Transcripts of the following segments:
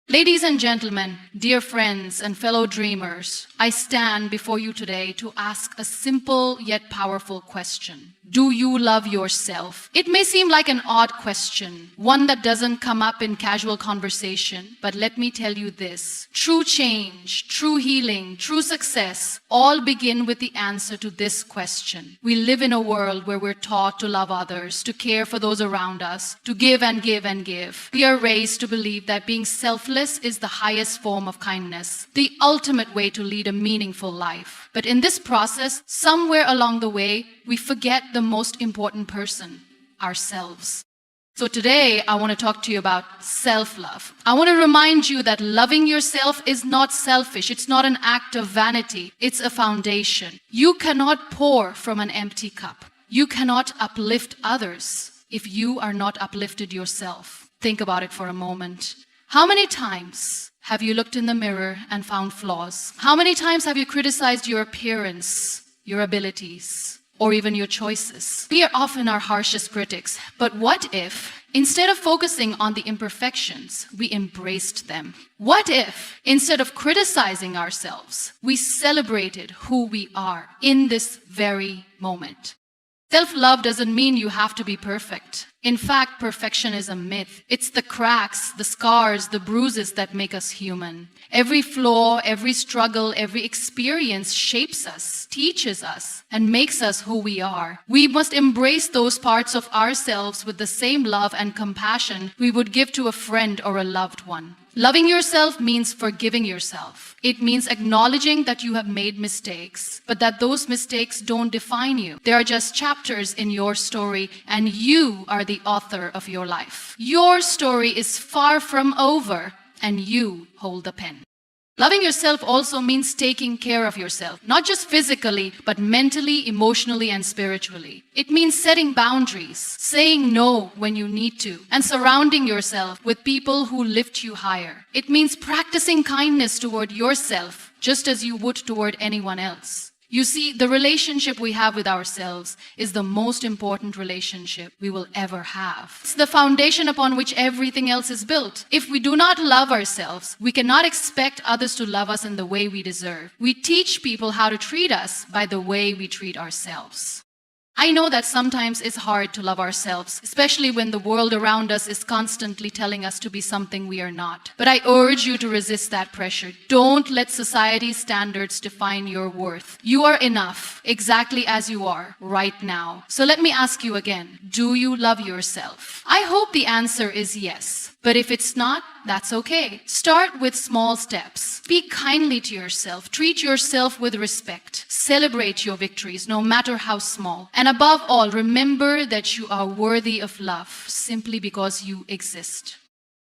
Ladies and gentlemen, dear friends and fellow dreamers, I stand before you today to ask a simple yet powerful question. Do you love yourself? It may seem like an odd question, one that doesn't come up in casual conversation, but let me tell you this. True change, true healing, true success all begin with the answer to this question. We live in a world where we're taught to love others, to care for those around us, to give and give and give. We are raised to believe that being selfless is the highest form of kindness, the ultimate way to lead a meaningful life. But in this process, somewhere along the way, we forget the most important person, ourselves. So today, I want to talk to you about self-love. I want to remind you that loving yourself is not selfish. It's not an act of vanity. It's a foundation. You cannot pour from an empty cup. You cannot uplift others if you are not uplifted yourself. Think about it for a moment. How many times have you looked in the mirror and found flaws? How many times have you criticized your appearance, your abilities, or even your choices? We are often our harshest critics, but what if, instead of focusing on the imperfections, we embraced them? What if, instead of criticizing ourselves, we celebrated who we are in this very moment? Self-love doesn't mean you have to be perfect. In fact, perfection is a myth. It's the cracks, the scars, the bruises that make us human. Every flaw, every struggle, every experience shapes us, teaches us, and makes us who we are. We must embrace those parts of ourselves with the same love and compassion we would give to a friend or a loved one. Loving yourself means forgiving yourself. It means acknowledging that you have made mistakes, but that those mistakes don't define you. They are just chapters in your story, and you are the author of your life. Your story is far from over, and you hold the pen. Loving yourself also means taking care of yourself, not just physically, but mentally, emotionally, and spiritually. It means setting boundaries, saying no when you need to, and surrounding yourself with people who lift you higher. It means practicing kindness toward yourself, just as you would toward anyone else. You see, the relationship we have with ourselves is the most important relationship we will ever have. It's the foundation upon which everything else is built. If we do not love ourselves, we cannot expect others to love us in the way we deserve. We teach people how to treat us by the way we treat ourselves. I know that sometimes it's hard to love ourselves, especially when the world around us is constantly telling us to be something we are not. But I urge you to resist that pressure. Don't let society's standards define your worth. You are enough, exactly as you are, right now. So let me ask you again, do you love yourself? I hope the answer is yes. But if it's not, that's okay. Start with small steps. Speak kindly to yourself. Treat yourself with respect. Celebrate your victories, no matter how small. And above all, remember that you are worthy of love simply because you exist.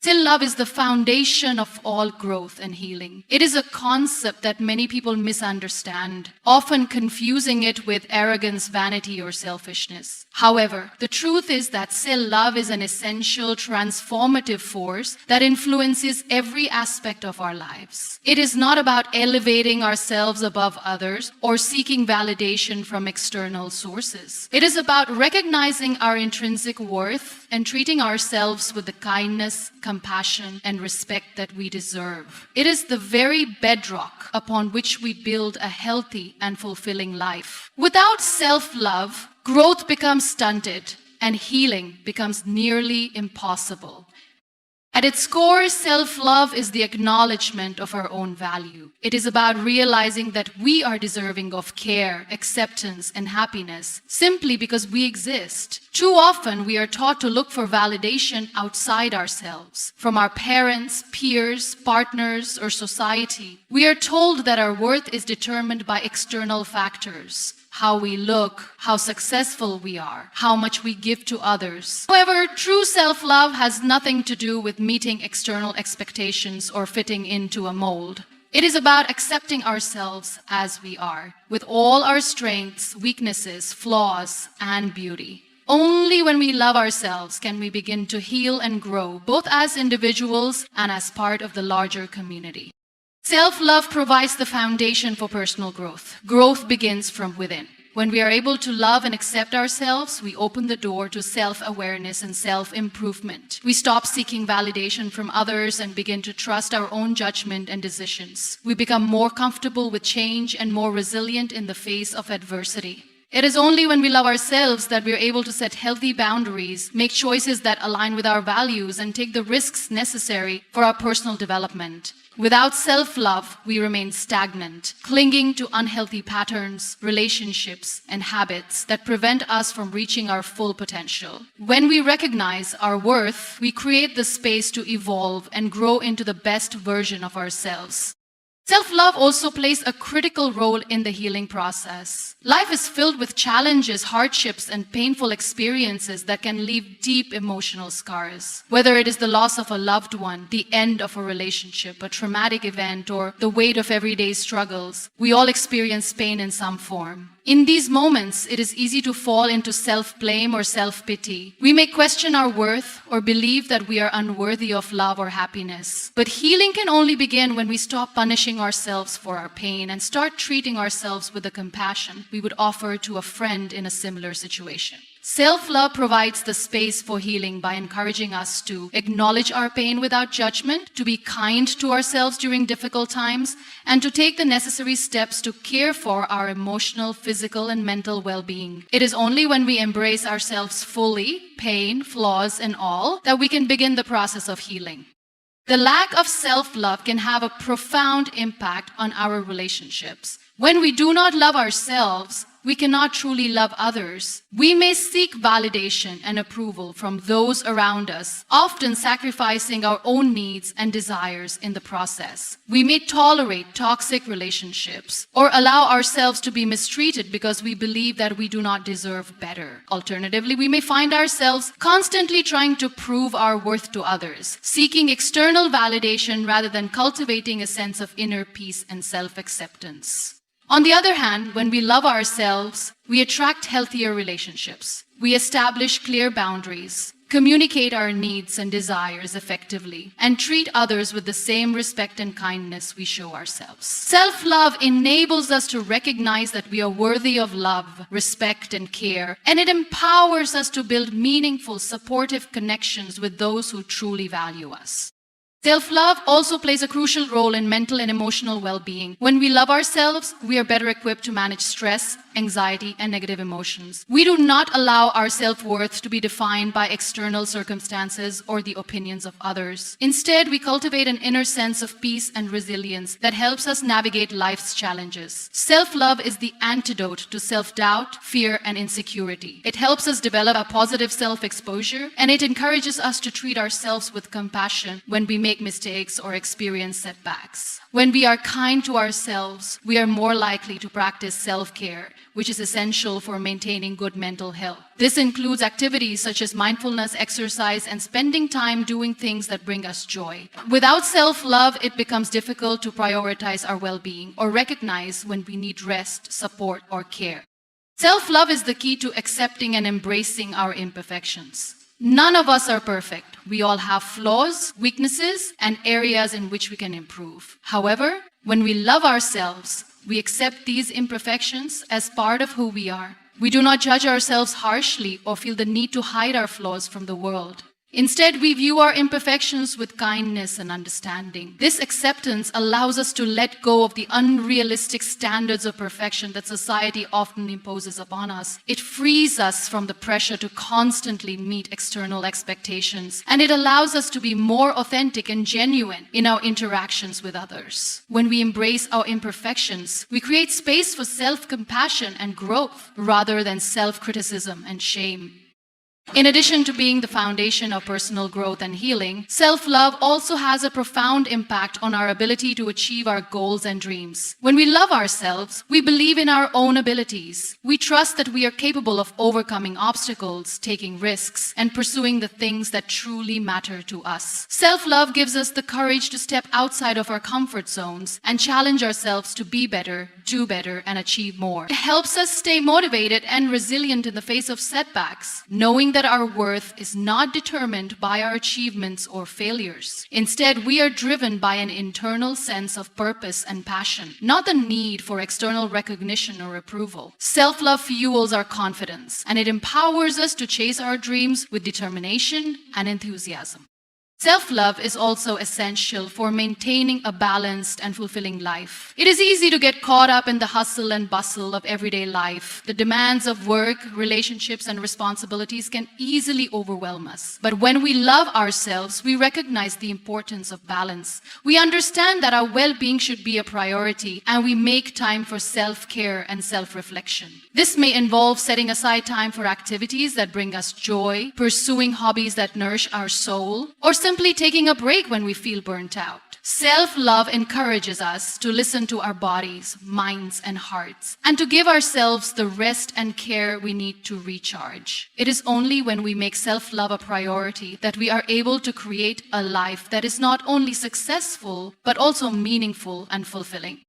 Still, love is the foundation of all growth and healing. It is a concept that many people misunderstand, often confusing it with arrogance, vanity, or selfishness. However, the truth is that self-love is an essential transformative force that influences every aspect of our lives. It is not about elevating ourselves above others or seeking validation from external sources. It is about recognizing our intrinsic worth and treating ourselves with the kindness, compassion, and respect that we deserve. It is the very bedrock upon which we build a healthy and fulfilling life. Without self-love, growth becomes stunted and healing becomes nearly impossible. At its core, self-love is the acknowledgement of our own value. It is about realizing that we are deserving of care, acceptance, and happiness simply because we exist. Too often, we are taught to look for validation outside ourselves, from our parents, peers, partners, or society. We are told that our worth is determined by external factors. How we look, how successful we are, how much we give to others. However, true self-love has nothing to do with meeting external expectations or fitting into a mold. It is about accepting ourselves as we are, with all our strengths, weaknesses, flaws, and beauty. Only when we love ourselves can we begin to heal and grow, both as individuals and as part of the larger community. Self-love provides the foundation for personal growth. Growth begins from within. When we are able to love and accept ourselves, we open the door to self-awareness and self-improvement. We stop seeking validation from others and begin to trust our own judgment and decisions. We become more comfortable with change and more resilient in the face of adversity. It is only when we love ourselves that we are able to set healthy boundaries, make choices that align with our values, and take the risks necessary for our personal development. Without self-love, we remain stagnant, clinging to unhealthy patterns, relationships, and habits that prevent us from reaching our full potential. When we recognize our worth, we create the space to evolve and grow into the best version of ourselves. Self-love also plays a critical role in the healing process. Life is filled with challenges, hardships, and painful experiences that can leave deep emotional scars. Whether it is the loss of a loved one, the end of a relationship, a traumatic event, or the weight of everyday struggles, we all experience pain in some form. In these moments, it is easy to fall into self-blame or self-pity. We may question our worth or believe that we are unworthy of love or happiness. But healing can only begin when we stop punishing ourselves for our pain and start treating ourselves with the compassion we would offer to a friend in a similar situation. Self-love provides the space for healing by encouraging us to acknowledge our pain without judgment, to be kind to ourselves during difficult times, and to take the necessary steps to care for our emotional, physical, and mental well-being. It is only when we embrace ourselves fully, pain, flaws, and all, that we can begin the process of healing. The lack of self-love can have a profound impact on our relationships. When we do not love ourselves, we cannot truly love others. We may seek validation and approval from those around us, often sacrificing our own needs and desires in the process. We may tolerate toxic relationships or allow ourselves to be mistreated because we believe that we do not deserve better. Alternatively, we may find ourselves constantly trying to prove our worth to others, seeking external validation rather than cultivating a sense of inner peace and self-acceptance. On the other hand, when we love ourselves, we attract healthier relationships. We establish clear boundaries, communicate our needs and desires effectively, and treat others with the same respect and kindness we show ourselves. Self-love enables us to recognize that we are worthy of love, respect, and care, and it empowers us to build meaningful, supportive connections with those who truly value us. Self-love also plays a crucial role in mental and emotional well-being. When we love ourselves, we are better equipped to manage stress, anxiety, and negative emotions. We do not allow our self-worth to be defined by external circumstances or the opinions of others. Instead, we cultivate an inner sense of peace and resilience that helps us navigate life's challenges. Self-love is the antidote to self-doubt, fear, and insecurity. It helps us develop a positive self-exposure, and it encourages us to treat ourselves with compassion when we make mistakes or experience setbacks. When we are kind to ourselves, we are more likely to practice self-care, which is essential for maintaining good mental health. This includes activities such as mindfulness, exercise, and spending time doing things that bring us joy. Without self-love, it becomes difficult to prioritize our well-being or recognize when we need rest, support, or care. Self-love is the key to accepting and embracing our imperfections. None of us are perfect. We all have flaws, weaknesses, and areas in which we can improve. However, when we love ourselves, we accept these imperfections as part of who we are. We do not judge ourselves harshly or feel the need to hide our flaws from the world. Instead, we view our imperfections with kindness and understanding. This acceptance allows us to let go of the unrealistic standards of perfection that society often imposes upon us. It frees us from the pressure to constantly meet external expectations, and it allows us to be more authentic and genuine in our interactions with others. When we embrace our imperfections, we create space for self-compassion and growth rather than self-criticism and shame. In addition to being the foundation of personal growth and healing, self-love also has a profound impact on our ability to achieve our goals and dreams. When we love ourselves, we believe in our own abilities. We trust that we are capable of overcoming obstacles, taking risks, and pursuing the things that truly matter to us. Self-love gives us the courage to step outside of our comfort zones and challenge ourselves to be better, do better, and achieve more. It helps us stay motivated and resilient in the face of setbacks, knowing that that our worth is not determined by our achievements or failures. Instead, we are driven by an internal sense of purpose and passion, not the need for external recognition or approval. Self-love fuels our confidence, and it empowers us to chase our dreams with determination and enthusiasm. Self-love is also essential for maintaining a balanced and fulfilling life. It is easy to get caught up in the hustle and bustle of everyday life. The demands of work, relationships, and responsibilities can easily overwhelm us. But when we love ourselves, we recognize the importance of balance. We understand that our well-being should be a priority, and we make time for self-care and self-reflection. This may involve setting aside time for activities that bring us joy, pursuing hobbies that nourish our soul, or simply taking a break when we feel burnt out. Self-love encourages us to listen to our bodies, minds, and hearts, and to give ourselves the rest and care we need to recharge. It is only when we make self-love a priority that we are able to create a life that is not only successful, but also meaningful and fulfilling.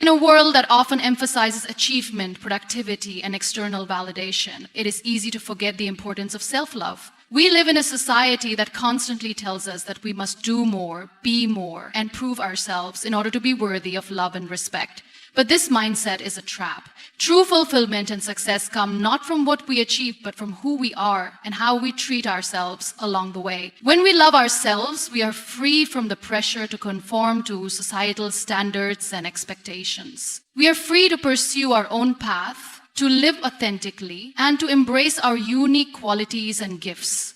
In a world that often emphasizes achievement, productivity, and external validation, it is easy to forget the importance of self-love. We live in a society that constantly tells us that we must do more, be more, and prove ourselves in order to be worthy of love and respect. But this mindset is a trap. True fulfillment and success come not from what we achieve, but from who we are and how we treat ourselves along the way. When we love ourselves, we are free from the pressure to conform to societal standards and expectations. We are free to pursue our own path, to live authentically, and to embrace our unique qualities and gifts.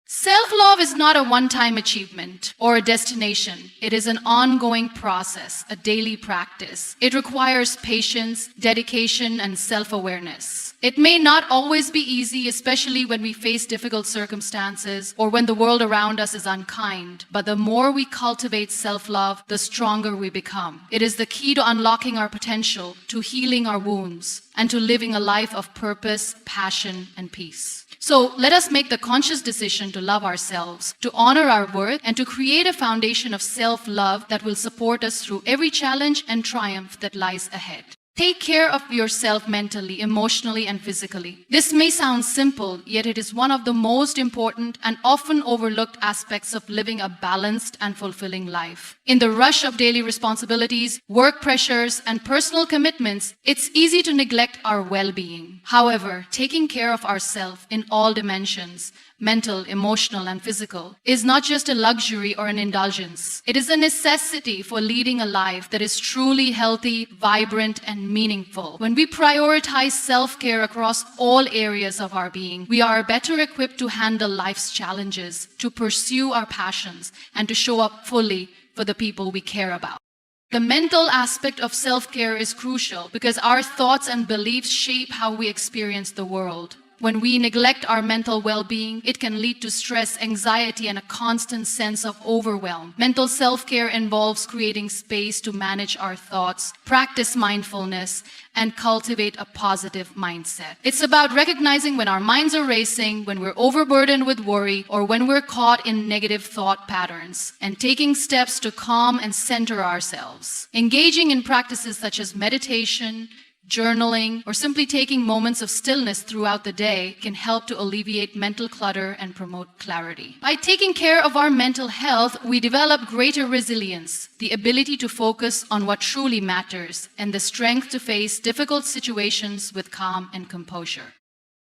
Self-love is not a one-time achievement or a destination. It is an ongoing process, a daily practice. It requires patience, dedication, and self-awareness. It may not always be easy, especially when we face difficult circumstances or when the world around us is unkind. But the more we cultivate self-love, the stronger we become. It is the key to unlocking our potential, to healing our wounds, and to living a life of purpose, passion, and peace. So let us make the conscious decision to love ourselves, to honor our worth, and to create a foundation of self-love that will support us through every challenge and triumph that lies ahead. Take care of yourself mentally, emotionally, and physically. This may sound simple, yet it is one of the most important and often overlooked aspects of living a balanced and fulfilling life. In the rush of daily responsibilities, work pressures, and personal commitments, it's easy to neglect our well-being. However, taking care of ourselves in all dimensions, mental, emotional, and physical, is not just a luxury or an indulgence. It is a necessity for leading a life that is truly healthy, vibrant, and meaningful. When we prioritize self-care across all areas of our being, we are better equipped to handle life's challenges, to pursue our passions, and to show up fully for the people we care about. The mental aspect of self-care is crucial because our thoughts and beliefs shape how we experience the world. When we neglect our mental well-being, it can lead to stress, anxiety, and a constant sense of overwhelm. Mental self-care involves creating space to manage our thoughts, practice mindfulness, and cultivate a positive mindset. It's about recognizing when our minds are racing, when we're overburdened with worry, or when we're caught in negative thought patterns, and taking steps to calm and center ourselves. Engaging in practices such as meditation, journaling, or simply taking moments of stillness throughout the day can help to alleviate mental clutter and promote clarity. By taking care of our mental health, we develop greater resilience, the ability to focus on what truly matters, and the strength to face difficult situations with calm and composure.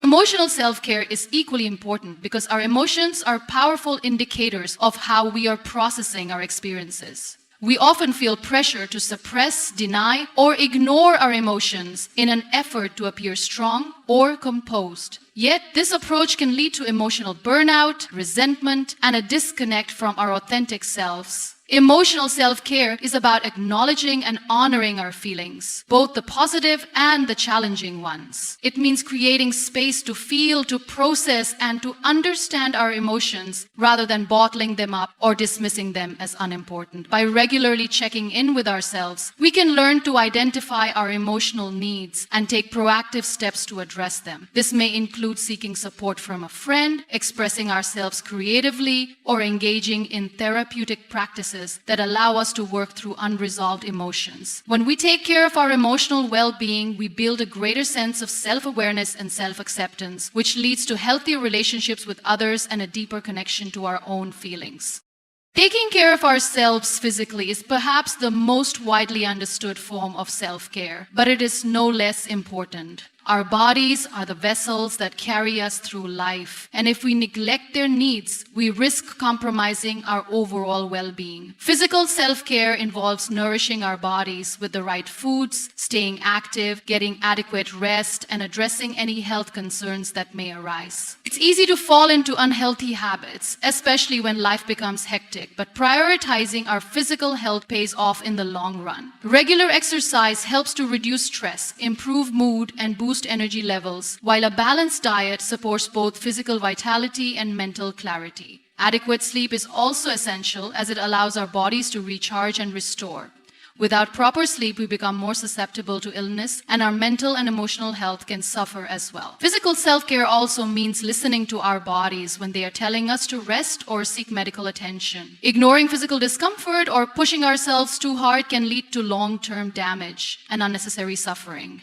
Emotional self-care is equally important because our emotions are powerful indicators of how we are processing our experiences. We often feel pressure to suppress, deny, or ignore our emotions in an effort to appear strong or composed. Yet, this approach can lead to emotional burnout, resentment, and a disconnect from our authentic selves. Emotional self-care is about acknowledging and honoring our feelings, both the positive and the challenging ones. It means creating space to feel, to process, and to understand our emotions rather than bottling them up or dismissing them as unimportant. By regularly checking in with ourselves, we can learn to identify our emotional needs and take proactive steps to address them. This may include seeking support from a friend, expressing ourselves creatively, or engaging in therapeutic practices practices that allow us to work through unresolved emotions. When we take care of our emotional well-being, we build a greater sense of self-awareness and self-acceptance, which leads to healthier relationships with others and a deeper connection to our own feelings. Taking care of ourselves physically is perhaps the most widely understood form of self-care, but it is no less important. Our bodies are the vessels that carry us through life, and if we neglect their needs, we risk compromising our overall well-being. Physical self-care involves nourishing our bodies with the right foods, staying active, getting adequate rest, and addressing any health concerns that may arise. It's easy to fall into unhealthy habits, especially when life becomes hectic, but prioritizing our physical health pays off in the long run. Regular exercise helps to reduce stress, improve mood, and boost energy levels, while a balanced diet supports both physical vitality and mental clarity. Adequate sleep is also essential as it allows our bodies to recharge and restore. Without proper sleep, we become more susceptible to illness, and our mental and emotional health can suffer as well. Physical self-care also means listening to our bodies when they are telling us to rest or seek medical attention. Ignoring physical discomfort or pushing ourselves too hard can lead to long-term damage and unnecessary suffering.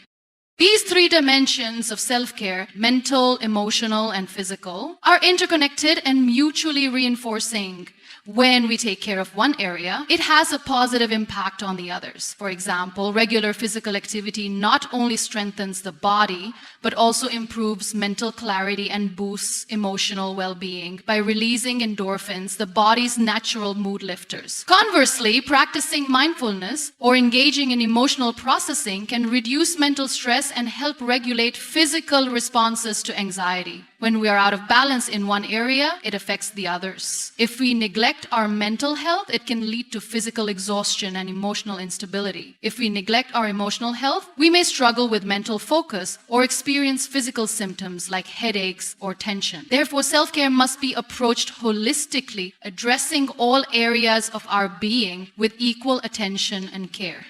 These three dimensions of self-care, mental, emotional, and physical, are interconnected and mutually reinforcing. When we take care of one area, it has a positive impact on the others. For example, regular physical activity not only strengthens the body, but also improves mental clarity and boosts emotional well-being by releasing endorphins, the body's natural mood lifters. Conversely, practicing mindfulness or engaging in emotional processing can reduce mental stress and help regulate physical responses to anxiety. When we are out of balance in one area, it affects the others. If we neglect our mental health, it can lead to physical exhaustion and emotional instability. If we neglect our emotional health, we may struggle with mental focus or experience physical symptoms like headaches or tension. Therefore, self-care must be approached holistically, addressing all areas of our being with equal attention and care.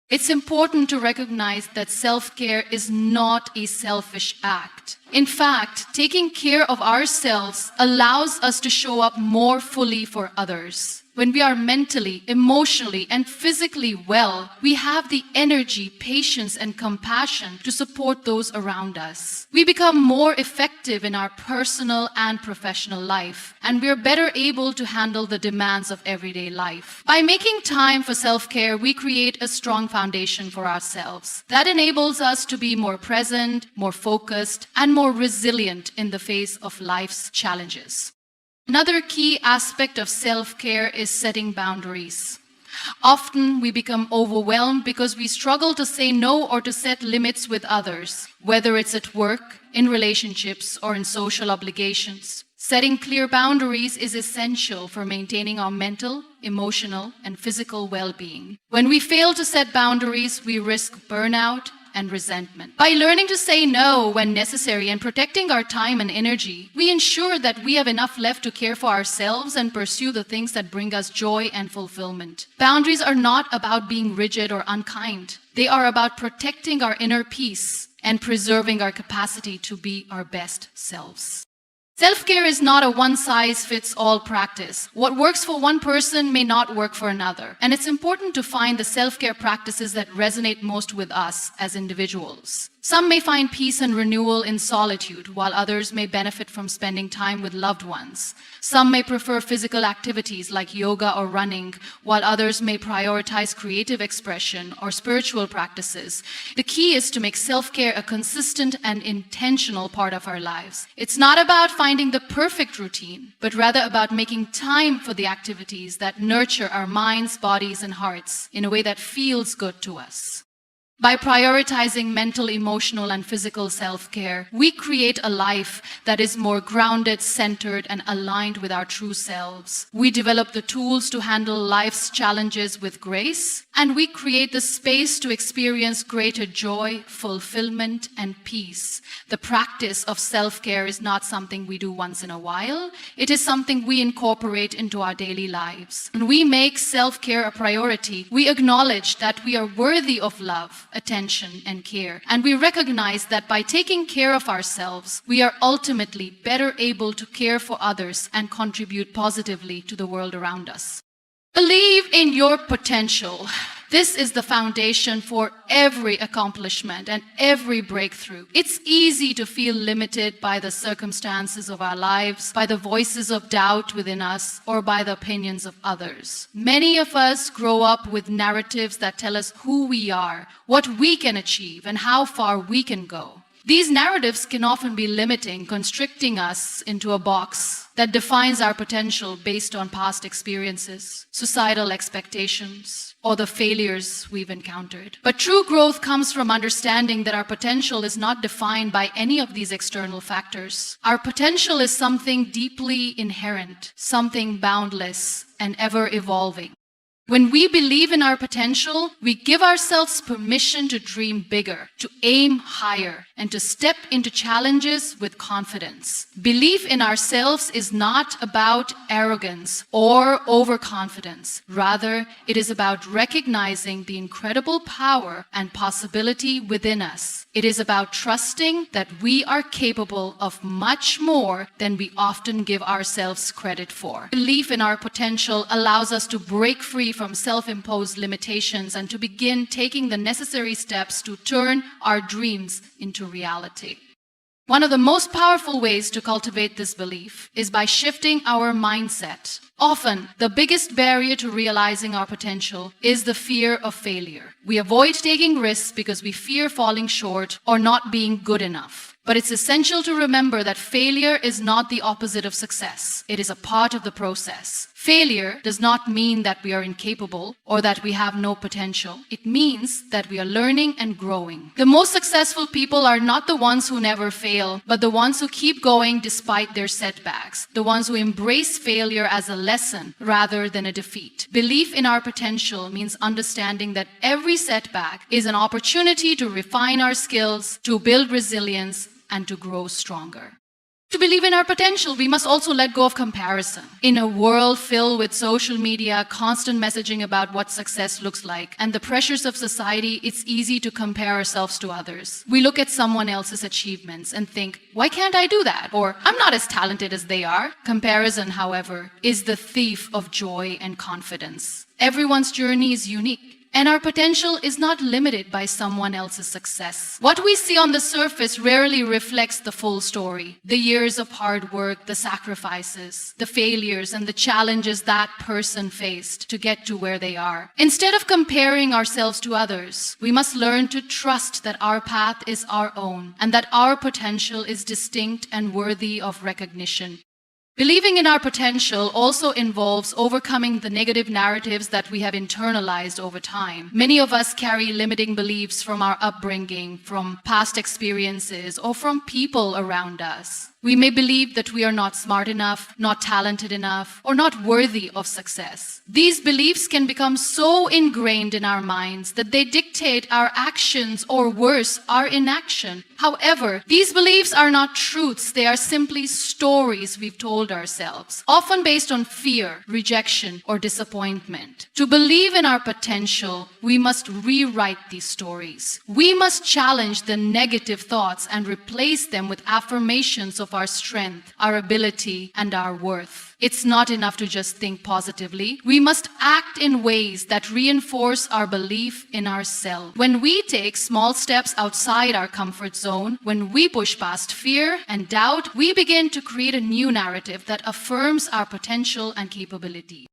It's important to recognize that self-care is not a selfish act. In fact, taking care of ourselves allows us to show up more fully for others. When we are mentally, emotionally, and physically well, we have the energy, patience, and compassion to support those around us. We become more effective in our personal and professional life, and we are better able to handle the demands of everyday life. By making time for self-care, we create a strong foundation for ourselves that enables us to be more present, more focused, and more resilient in the face of life's challenges. Another key aspect of self-care is setting boundaries. Often we become overwhelmed because we struggle to say no or to set limits with others, whether it's at work, in relationships, or in social obligations. Setting clear boundaries is essential for maintaining our mental, emotional, and physical well-being. When we fail to set boundaries, we risk burnout and resentment. By learning to say no when necessary and protecting our time and energy, we ensure that we have enough left to care for ourselves and pursue the things that bring us joy and fulfillment. Boundaries are not about being rigid or unkind. They are about protecting our inner peace and preserving our capacity to be our best selves. Self-care is not a one-size-fits-all practice. What works for one person may not work for another. And it's important to find the self-care practices that resonate most with us as individuals. Some may find peace and renewal in solitude, while others may benefit from spending time with loved ones. Some may prefer physical activities like yoga or running, while others may prioritize creative expression or spiritual practices. The key is to make self-care a consistent and intentional part of our lives. It's not about finding the perfect routine, but rather about making time for the activities that nurture our minds, bodies, and hearts in a way that feels good to us. By prioritizing mental, emotional, and physical self-care, we create a life that is more grounded, centered, and aligned with our true selves. We develop the tools to handle life's challenges with grace, and we create the space to experience greater joy, fulfillment, and peace. The practice of self-care is not something we do once in a while. It is something we incorporate into our daily lives. When we make self-care a priority, we acknowledge that we are worthy of love, attention, and care. And we recognize that by taking care of ourselves, we are ultimately better able to care for others and contribute positively to the world around us. Believe in your potential. This is the foundation for every accomplishment and every breakthrough. It's easy to feel limited by the circumstances of our lives, by the voices of doubt within us, or by the opinions of others. Many of us grow up with narratives that tell us who we are, what we can achieve, and how far we can go. These narratives can often be limiting, constricting us into a box that defines our potential based on past experiences, societal expectations, or the failures we've encountered. But true growth comes from understanding that our potential is not defined by any of these external factors. Our potential is something deeply inherent, something boundless and ever evolving. When we believe in our potential, we give ourselves permission to dream bigger, to aim higher, and to step into challenges with confidence. Belief in ourselves is not about arrogance or overconfidence. Rather, it is about recognizing the incredible power and possibility within us. It is about trusting that we are capable of much more than we often give ourselves credit for. Belief in our potential allows us to break free from self-imposed limitations and to begin taking the necessary steps to turn our dreams into reality. One of the most powerful ways to cultivate this belief is by shifting our mindset. Often, the biggest barrier to realizing our potential is the fear of failure. We avoid taking risks because we fear falling short or not being good enough. But it's essential to remember that failure is not the opposite of success. It is a part of the process. Failure does not mean that we are incapable or that we have no potential. It means that we are learning and growing. The most successful people are not the ones who never fail, but the ones who keep going despite their setbacks, the ones who embrace failure as a lesson rather than a defeat. Belief in our potential means understanding that every setback is an opportunity to refine our skills, to build resilience, and to grow stronger. To believe in our potential, we must also let go of comparison. In a world filled with social media, constant messaging about what success looks like, and the pressures of society, it's easy to compare ourselves to others. We look at someone else's achievements and think, why can't I do that? Or, I'm not as talented as they are. Comparison, however, is the thief of joy and confidence. Everyone's journey is unique. And our potential is not limited by someone else's success. What we see on the surface rarely reflects the full story. The years of hard work, the sacrifices, the failures, and the challenges that person faced to get to where they are. Instead of comparing ourselves to others, we must learn to trust that our path is our own and that our potential is distinct and worthy of recognition. Believing in our potential also involves overcoming the negative narratives that we have internalized over time. Many of us carry limiting beliefs from our upbringing, from past experiences, or from people around us. We may believe that we are not smart enough, not talented enough, or not worthy of success. These beliefs can become so ingrained in our minds that they dictate our actions, or worse, our inaction. However, these beliefs are not truths. They are simply stories we've told ourselves, often based on fear, rejection, or disappointment. To believe in our potential, we must rewrite these stories. We must challenge the negative thoughts and replace them with affirmations of our strength, our ability, and our worth. It's not enough to just think positively. We must act in ways that reinforce our belief in ourselves. When we take small steps outside our comfort zone, when we push past fear and doubt, we begin to create a new narrative that affirms our potential and capability.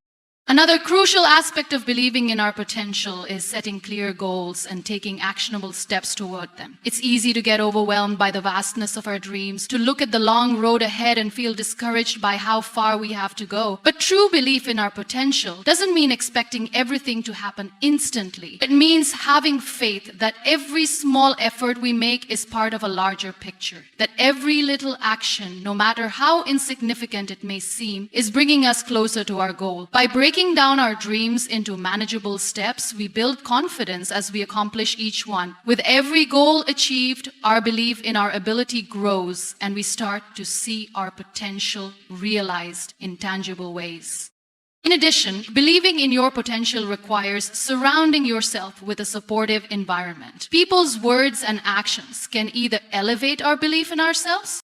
Another crucial aspect of believing in our potential is setting clear goals and taking actionable steps toward them. It's easy to get overwhelmed by the vastness of our dreams, to look at the long road ahead and feel discouraged by how far we have to go. But true belief in our potential doesn't mean expecting everything to happen instantly. It means having faith that every small effort we make is part of a larger picture, that every little action, no matter how insignificant it may seem, is bringing us closer to our goal. By breaking down our dreams into manageable steps, we build confidence as we accomplish each one. With every goal achieved, our belief in our ability grows, and we start to see our potential realized in tangible ways. In addition, believing in your potential requires surrounding yourself with a supportive environment. People's words and actions can either elevate our belief in ourselves